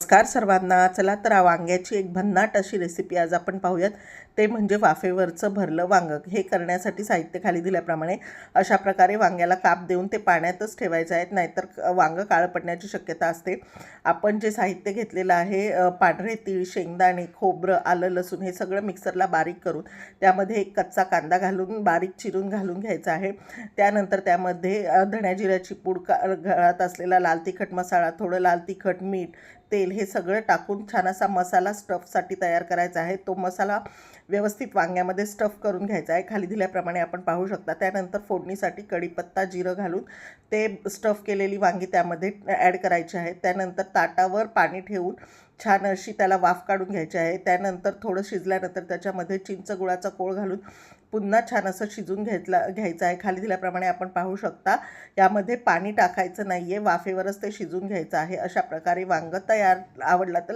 नमस्कार सर्वांना. चला तर वांग्याची एक भन्नाट अशी रेसिपी आज आपण पाहूयात. ते म्हणजे वाफेवरचं भरलं वांगं. हे करण्यासाठी साहित्य खाली दिल्याप्रमाणे अशा प्रकारे वांग्याला काप देऊन ते पाण्यातच ठेवायचं आहे, नाहीतर वांगं काळं पडण्याची शक्यता असते. आपण जे साहित्य घेतलेलं आहे, पांढरे तीळ, शेंगदाणे, खोबरं, आलं, लसूण हे सगळं मिक्सरला बारीक करून त्यामध्ये एक कच्चा कांदा घालून बारीक चिरून घालून घ्यायचा आहे. त्यानंतर त्यामध्ये धण्या जिऱ्याची पूड, घरात असलेला लाल तिखट मसाला, थोडं लाल तिखट, मीठ, तेल हे सगळं टाकून छान असा मसाला स्टफसाठी तयार करायचा आहे. तो मसाला व्यवस्थित वांग्यामध्ये स्टफ करून घ्यायचा आहे, खाली दिल्याप्रमाणे आपण पाहू शकता. त्यानंतर फोडणीसाठी कढीपत्ता, जिरं घालून ते स्टफ केलेली वांगी त्यामध्ये ॲड करायची आहे. त्यानंतर ताटावर पाणी ठेवून छान अशी त्याला वाफ काढून घ्यायची आहे. त्यानंतर थोडं शिजल्यानंतर त्याच्यामध्ये चिंच गुळाचा कोळ घालून पुन्हा छान असं शिजून घ्यायचं आहे. खाली दिल्याप्रमाणे आपण पाहू शकता. यामध्ये पाणी टाकायचं नाही आहे, वाफेवरच ते शिजून घ्यायचं आहे. अशा प्रकारे वांगं तयार. आवडला तर